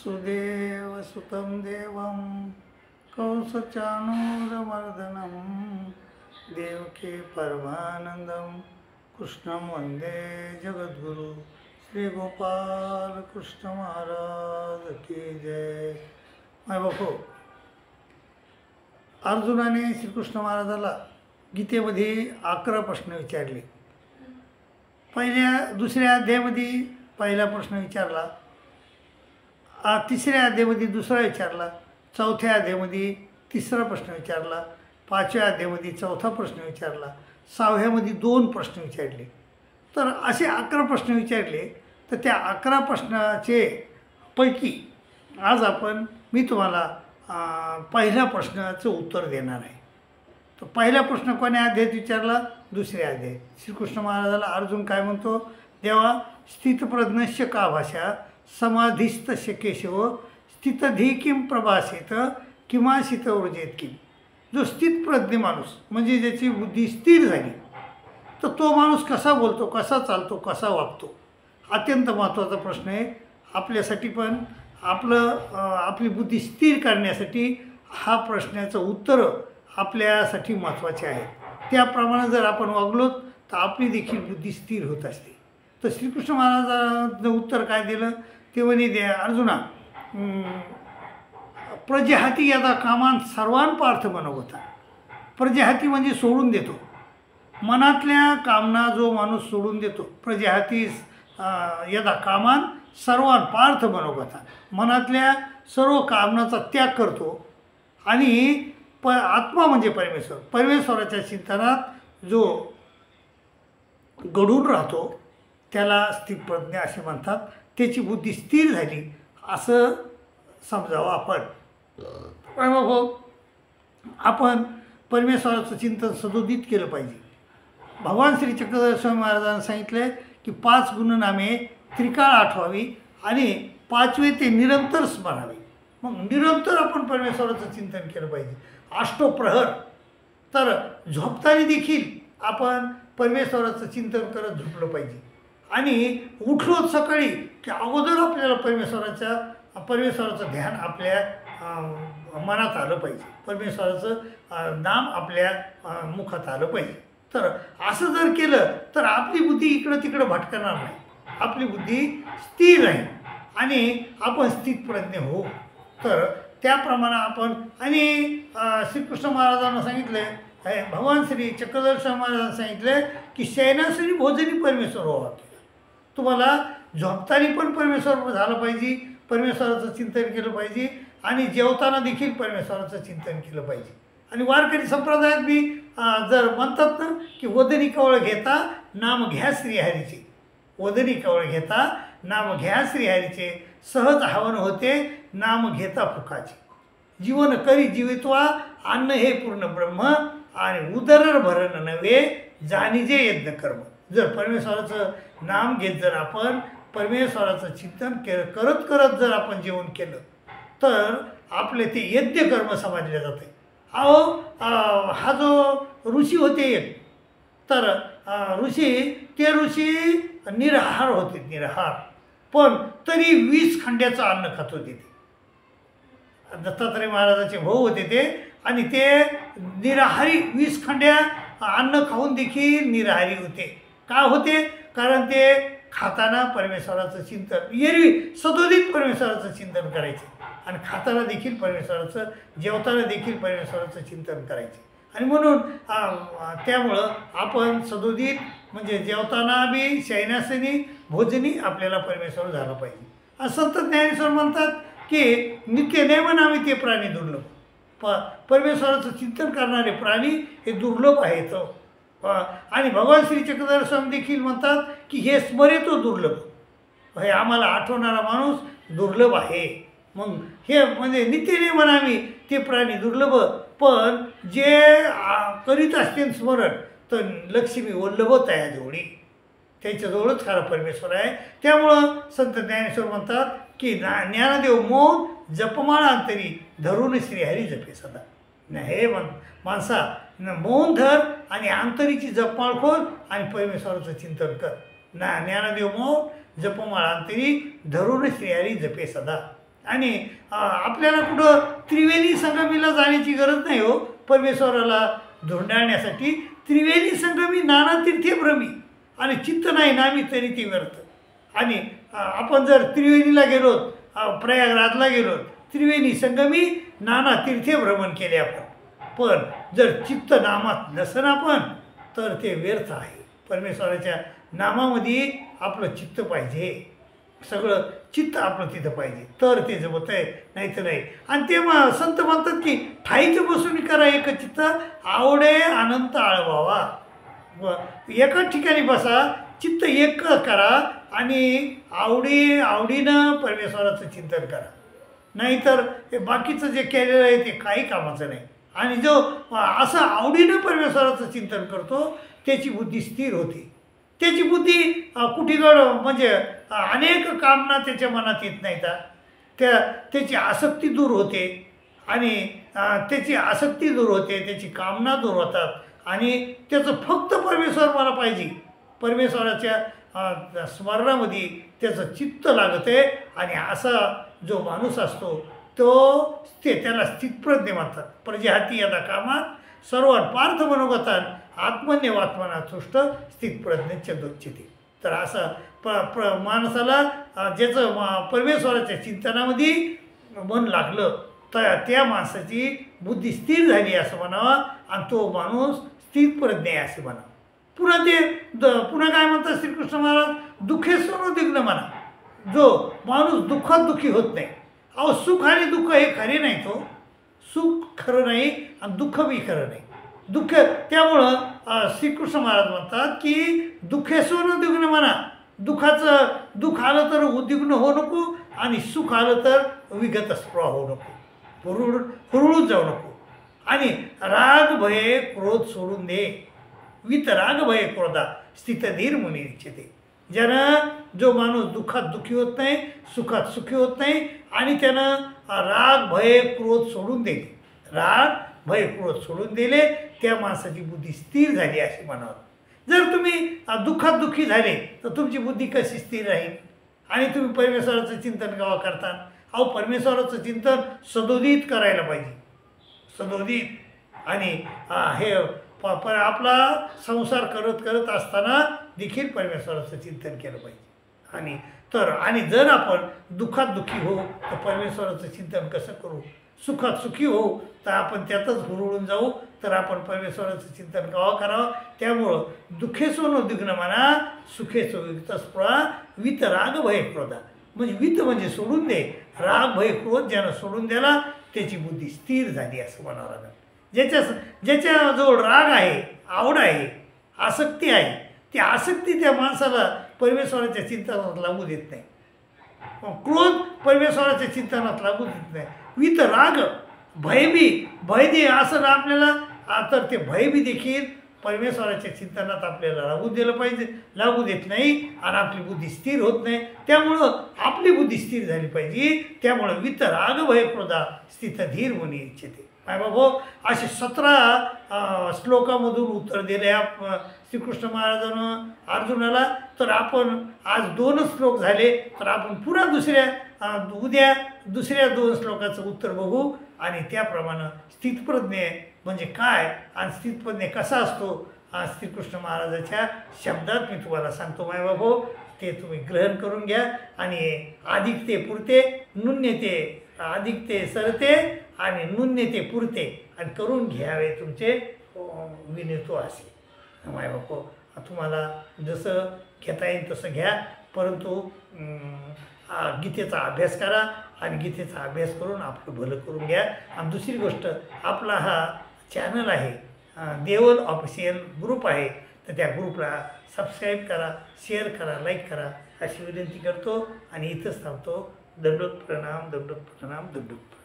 वसुदेवसुतं देवं कंसचाणूरमर्दनं देवकी परमानंदं कृष्णं वंदे जगद्गुरु श्री गोपाल कृष्ण महाराज की जय। माय बापू, अर्जुनाने श्रीकृष्ण महाराजाला गीतेमध्ये 11 प्रश्न विचारले। दुसऱ्या अध्यायामध्ये पहिला प्रश्न विचारला, तिसऱ्या अध्यायामध्ये दुसरा विचारला, चौथ्या अध्यायामध्ये तिसरा प्रश्न विचारला, 5व्या अध्यायामध्ये चौथा प्रश्न विचारला, 6व्यामध्ये 2 प्रश्न विचारले। तर असे 11 प्रश्न विचारले। तर त्या 11 प्रश्नाचे पैकी आज मी तुम्हाला पहिल्या प्रश्नाचं उत्तर देणार आहे। तर पहिला प्रश्न कोण्या अध्यायात विचारला? दुसऱ्या अध्यायात। श्रीकृष्ण महाराजाला अर्जुन काय म्हणतो? देवा, स्थितप्रज्ञस्य का भाषा समाधिस्तस्य केशव स्थितधी किम प्रभासेत किमासित ऊर्जेत किम। जो स्थितप्रज्ञ माणूस म्हणजे ज्याची बुद्धी स्थिर झाली, तर तो माणूस कसा बोलतो, कसा चालतो, कसा वागतो, अत्यंत महत्त्वाचा प्रश्न आहे आपल्यासाठी। पण आपली बुद्धी स्थिर करण्यासाठी हा प्रश्नाचं उत्तर आपल्यासाठी महत्त्वाचे आहे। त्याप्रमाणे जर आपण वागलो तर आपली देखील बुद्धी स्थिर होत असते। तर श्रीकृष्ण महाराजांचं उत्तर काय दिलं ते म्हणे, दे अर्जुना, प्रजहाती यदा कामान सर्वान पार्थ मनोगता। प्रजहाती म्हणजे सोडून देतो, मनातल्या कामना जो माणूस सोडून देतो। प्रजहाती यदा कामान सर्वान पार्थ मनोगता, मनातल्या सर्व कामनाचा त्याग करतो। आणि आत्मा म्हणजे परमेश्वर, परमेश्वराच्या चिंतनात जो गढून राहतो त्याला स्थितप्रज्ञ असे म्हणतात। त्याची बुद्धी स्थिर झाली असं समजावं आपण। आपण परमेश्वराचं चिंतन सदोदित केलं पाहिजे। भगवान श्री चक्रधर स्वामी महाराजांनी सांगितले की 5 गुणनामे त्रिकाळ आठवावी आणि 5वे ते निरंतर स्मरावे। मग निरंतर आपण परमेश्वराचं चिंतन केलं पाहिजे। अष्टप्रहर, तर झोपताना देखील आपण परमेश्वराचं चिंतन करत झोपलं पाहिजे। आणि उठलो सकाळी की अगोदर आपल्याला परमेश्वराचं ध्यान आपल्या मनात आलं पाहिजे, परमेश्वराचं नाम आपल्या मुखात आलं पाहिजे। तर असं जर केलं तर आपली बुद्धी इकडं तिकडं भटकणार नाही, आपली बुद्धी स्थिर राहील आणि आपण स्थितप्रज्ञ होऊ। तर त्याप्रमाणे आपण आणि श्रीकृष्ण महाराजांना सांगितले, भगवान श्री चक्रधर स्वामी महाराजांना सांगितले की शयनासनी भोजनी परमेश्वर व्हावा। तुम्हाला झोपताना पण परमेश्वर झालं पाहिजे, परमेश्वराचं चिंतन केलं पाहिजे आणि जेवताना देखील परमेश्वराचं चिंतन केलं पाहिजे। आणि वारकरी संप्रदायात बी जर म्हणतात ना की वदनी कवळ घेता नाम घ्या श्रीहरीचे, वदनी कवळ घेता नाम घ्या श्रीहरीचे, सहज हवन होते नाम घेता फुकाचे, जीवन करी जीवित्वा अन्न हे पूर्ण ब्रह्म आणि उदर भरण नव्हे जाणीजे यज्ञ कर्म। जर परमेश्वराचं नाम घेत जर आपण परमेश्वराचं चिंतन करत करत जर आपण जेवण केलं तर आपले ते यज्ञ कर्म समजले जाते। हा जो ऋषी होते एक, तर ते ऋषी निराहार होते, निराहार, पण तरी 20 खंड्याचं अन्न खात होते ते। दत्तात्रय महाराजाचे भाऊ होते ते, आणि ते निराहारी 20 खंड्या अन्न खाऊन देखील निराहारी होते। का होते? कारण ते खाताना परमेश्वराचं चिंतन, एरवी सदोदित परमेश्वराचं चिंतन करायचे आणि खाताना देखील परमेश्वराचं, जेवताना देखील परमेश्वराचं चिंतन करायचे। आणि म्हणून त्यामुळं आपण सदोदित म्हणजे जेवताना बी शयनासनी भोजनी आपल्याला परमेश्वर झाला पाहिजे। आणि संत ज्ञानेश्वर म्हणतात की नित्य नेमनामी ते प्राणी दुर्लभ, परमेश्वराचं चिंतन करणारे प्राणी हे दुर्लभ आहेत। आणि भगवान श्री चक्रधर स्वामी देखील म्हणतात की हे स्मरेतो दुर्लभ, हे आम्हाला आठवणारा माणूस दुर्लभ आहे। मग हे म्हणजे नित्यने म्हणावी ते प्राणी दुर्लभ, पण जे करीत असतील स्मरण तर लक्ष्मी वल्लभ तयाजवळी, त्याच्याजवळच खरा परमेश्वर आहे। त्यामुळं संत ज्ञानेश्वर म्हणतात की ज्ञानदेव मौन जपमाळा अंतरी धरून श्रीहरी जपे सदा। हे माणसा मौन धर आणि अंतरीची जपमाळ खोल आणि परमेश्वराचं चिंतन कर। ज्ञानदेव मौन जपमाळा अंतरी धरून श्रीहरी जपे सदा। आणि आपल्याला कुठं त्रिवेणी संगमीला जाण्याची गरज नाही हो. परमेश्वराला धुंडाळण्यासाठी त्रिवेणी संगमी नाना तीर्थे भ्रमी आणि चित्त नाही नामी तरी ते व्यर्थ. आणि आपण जर त्रिवेणीला गेलो, प्रयागराजला गेलो, त्रिवेणी संगमी नाना तीर्थे भ्रमण केले आपण, पण जर चित्त नामात नसन आपण तर ते व्यर्थ आहे. परमेश्वराच्या नामामध्ये आपलं चित्त पाहिजे, सगळं चित्त आपलं तिथं पाहिजे तर ते जमत आहे, नाही तर नाही. आणि ते संत म्हणतात की ठाईच बसून करा एक चित्त, आवडे अनंत आळवावा. एकाच ठिकाणी बसा, चित्त एक करा आणि आवडीनं परमेश्वराचं चिंतन करा. नाहीतर हे बाकीचं जे केलेलं आहे ते काही कामाचं नाही. आणि जो असं आवडीनं परमेश्वराचं चिंतन करतो त्याची बुद्धी स्थिर होते. त्याची बुद्धी कुठीकड म्हणजे अनेक कामना त्याच्या मनात येत नाहीत. त्याची आसक्ती दूर होते आणि त्याची आसक्ती दूर होते, त्याची कामना दूर होतात आणि त्याचं फक्त परमेश्वर मला पाहिजे, परमेश्वराच्या स्मरणामध्ये त्याचं चित्त लागते. आणि असा जो माणूस असतो त्याला स्थितप्रज्ञ म्हणतात. प्रजाहाती यदा कामात सर्वात पार्थ मनोगतान आत्मन्यवात्मना तुष्ट स्थितप्रज्ञ दोच्यते. तर असं माणसाला ज्याचं परमेश्वराच्या चिंतनामध्ये मन लागलं तर त्या माणसाची बुद्धी स्थिर झाली असं म्हणावं आणि तो माणूस स्थितप्रज्ञ आहे असे म्हणावं. पुन्हा काय म्हणतात श्रीकृष्ण महाराज, दुःखेश्वरोद्विग्न म्हणा. जो माणूस दुःखात दुःखी होत नाही. अहो सुख आणि दुःख हे खरे नाही. तो सुख खरं नाही आणि दुःख बी खरं नाही. दुःख त्यामुळं श्रीकृष्ण महाराज म्हणतात की दुःखेश्वरोद्विग्न म्हणा. दुःख आलं तर उद्विग्न होऊ नको आणि सुख आलं तर विगत स्पृहा होऊ नको, हुरळून जाऊ नको. आणि राग भय क्रोध सोडून दे. वितराग भय क्रोधा स्थितधीर मुनी इच्छिते. ज्यानं जो माणूस दुःखात दुःखी होत नाही, सुखात सुखी होत नाही आणि त्यानं राग भय क्रोध सोडून दिले, राग भय क्रोध सोडून दिले, त्या माणसाची बुद्धी स्थिर झाली असे म्हणावं. जर तुम्ही दुःखात दुःखी झाले तर तुमची बुद्धी कशी स्थिर राहील आणि तुम्ही परमेश्वराचं चिंतन केव्हा करता. अहो परमेश्वराचं चिंतन सदोदित करायला पाहिजे, सदोदित. आणि हे आपला संसार करत असताना देखील परमेश्वराचं चिंतन केलं पाहिजे. आणि जर आपण दुःखात दुःखी हो तर परमेश्वराचं चिंतन कसं करू. सुखात सुखी हो तर आपण त्यातच हुरळून जाऊ, तर आपण परमेश्वराचं चिंतन केव्हा करावं. त्यामुळं दुःखेश्वरोद्विग्न म्हणा, सुखेसो विगत स्पृहा वितराग भय क्रोधा. म्हणजे वित म्हणजे सोडून दे, राग भय क्रोध ज्यानं सोडून दिला त्याची बुद्धी स्थिर झाली असं म्हणावं लागेल. ज्याच्याजवळ राग आहे, आवड आहे, आसक्ती आहे, ती आसक्ती त्या माणसाला परमेश्वराच्या चिंतनात लागू देत नाही. क्रोध परमेश्वराच्या चिंतनात लागू देत नाही. वित राग भय दे असं आपल्याला, तर ते भय बी देखील परमेश्वराच्या चिंतनात आपल्याला लागू देत नाही आणि आपली बुद्धी स्थिर होत नाही. त्यामुळं आपली बुद्धी स्थिर झाली पाहिजे. त्यामुळं वित राग भय क्रोधा स्थितधीर मुनी इच्छिते. माय बाबा असे 17 श्लोकामधून उत्तर दिले श्रीकृष्ण महाराजांनं अर्जुनाला. तर आपण आज 2 श्लोक झाले, तर आपण पुन्हा उद्या दुसऱ्या 2 श्लोकाचं उत्तर बघू आणि त्याप्रमाणे स्थितप्रज्ञ म्हणजे काय आणि स्थितप्रज्ञ कसा असतो श्रीकृष्ण महाराजाच्या शब्दात मी तुम्हाला सांगतो. माय बाबा ते तुम्ही ग्रहण करून घ्या. आणि अधिक ते पुरते, नुन्य ते अधिक ते सरते आणि नुन्य ते पुरते आणि करून घ्यावे तुमचे विनंतो असे. माय बापा तुम्हाला जसं घेता येईल तसं घ्या, परंतु गीतेचा अभ्यास करा आणि गीतेचा अभ्यास करून आपलं भलं करून घ्या. आणि दुसरी गोष्ट, आपला हा चॅनल आहे, देवल ऑफिशियल ग्रुप आहे, तर त्या ग्रुपला सबस्क्राईब करा, शेअर करा, लाईक करा अशी विनंती करतो आणि इथंच थांबतो. दंडोत प्रणाम, दंडोत प्रणाम, दंडोत.